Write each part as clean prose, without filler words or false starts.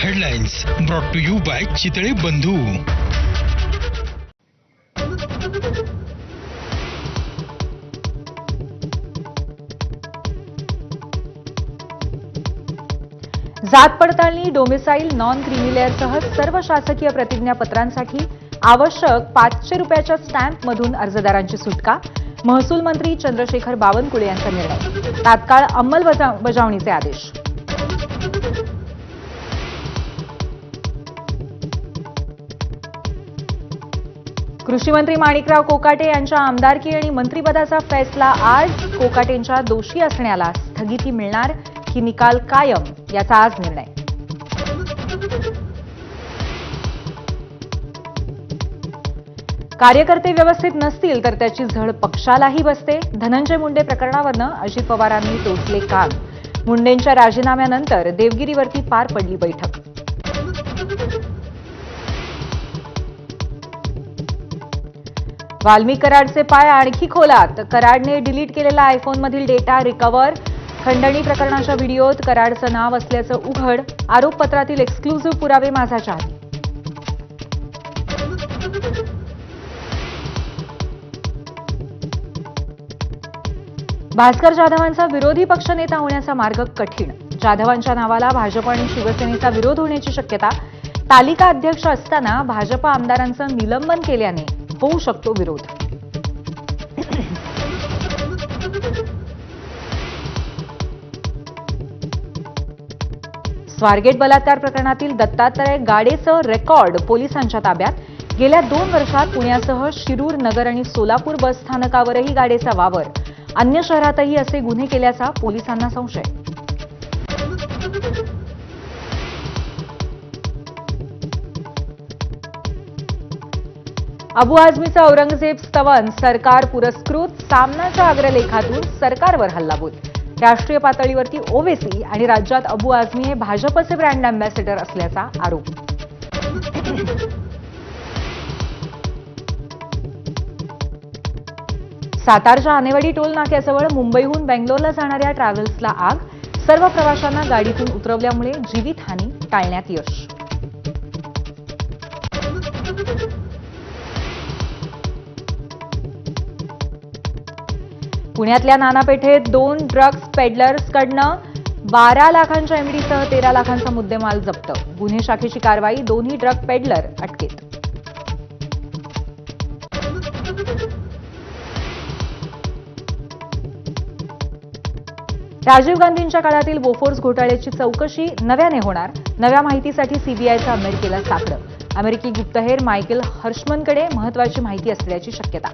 Headlines brought to you by Chitale Bandhu. जात पडताळणी, domicile, non क्रिमिलेअरसह सर्व शासकीय प्रतिज्ञापत्रांसाठी आवश्यक 500 रुपयाच्या स्टॅम्पमधून अर्जदारांची सुटका. महसूल मंत्री चंद्रशेखर बावनकुळे यांचा निर्णय. तात्काळ अंमलबजावणीचे आदेश. कृषी मंत्री माणिकराव कोकाटे यांच्या आमदारकी आणि मंत्रिपदाचा फैसला आज. कोकाटेंच्या दोषी असण्याला स्थगिती मिळणार की निकाल कायम, याचा आज निर्णय. कार्यकर्ते व्यवस्थित नसतील तर त्याची झळ पक्षालाही बसते. धनंजय मुंडे प्रकरणावरनं अजित पवारांनी टोचले कान. मुंडेंच्या राजीनाम्यानंतर देवगिरीवरती पार पडली बैठक. वाल्मिक कराडचे पाय आणखी खोलात. कराडने डिलीट केलेला आयफोनमधील डेटा रिकव्हर. खंडणी प्रकरणाच्या व्हिडिओत कराडचं नाव असल्याचं उघड. आरोपपत्रातील एक्सक्लुझिव्ह पुरावे माझ्याच्या हाती. भास्कर जाधवांचा विरोधी पक्षनेता होण्याचा मार्ग कठीण. जाधवांच्या नावाला भाजप आणि शिवसेनेचा विरोध होण्याची शक्यता. तालिका अध्यक्ष असताना भाजप आमदारांचं निलंबन केल्याने होऊ शकतो विरोध. स्वारगेट बलात्कार प्रकरणातील दत्तात्रय गाडेचं रेकॉर्ड पोलिसांच्या ताब्यात. गेल्या 2 वर्षात पुण्यासह शिरूर, नगर आणि सोलापूर बस स्थानकावरही गाडेचा वावर. अन्य शहरातही असे गुन्हे केल्याचा पोलिसांना संशय. अबू आझमीचा औरंगजेब स्तवन सरकार पुरस्कृत. सामनाच्या अग्रलेखातून सरकारवर हल्लाबोल. राष्ट्रीय पातळीवरती ओवेसी आणि राज्यात अबू आझमी हे भाजपचे ब्रँड अँबॅसेडर असल्याचा आरोप. सातारच्या आनेवाडी टोल नाक्याजवळ मुंबईहून बेंगलोरला जाणाऱ्या ट्रॅव्हल्सला आग. सर्व प्रवाशांना गाडीतून उतरवल्यामुळे जीवितहानी टाळण्यात यश. पुण्यातल्या नानापेठेत 2 ड्रग्ज पेडलर्सकडनं 12 लाखांच्या एमडीसह 13 लाखांचा मुद्देमाल जप्त. गुन्हे शाखेची कारवाई. दोन्ही ड्रग पेडलर अटकेत. राजीव गांधींच्या काळातील बोफोर्स घोटाळ्याची चौकशी नव्याने होणार. नव्या माहितीसाठी सीबीआयचं अमेरिकेला साकडं. अमेरिकी गुप्तहेर मायकेल हर्षमनकडे महत्वाची माहिती असल्याची शक्यता.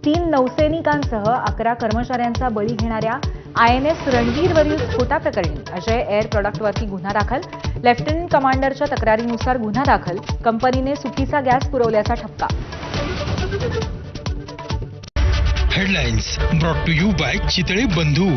तीन नौसैनिकांसह 11 कर्मचाऱ्यांचा बळी घेणाऱ्या आयएनएस रणवीरवरील स्फोटाप्रकरणी अजय एअर प्रॉडक्टवरती गुन्हा दाखल. लेफ्टनंट कमांडरच्या तक्रारीनुसार गुन्हा दाखल. कंपनीने चुकीचा गॅस पुरवल्याचा ठपका. Headlines brought to you by Chitale बंधू.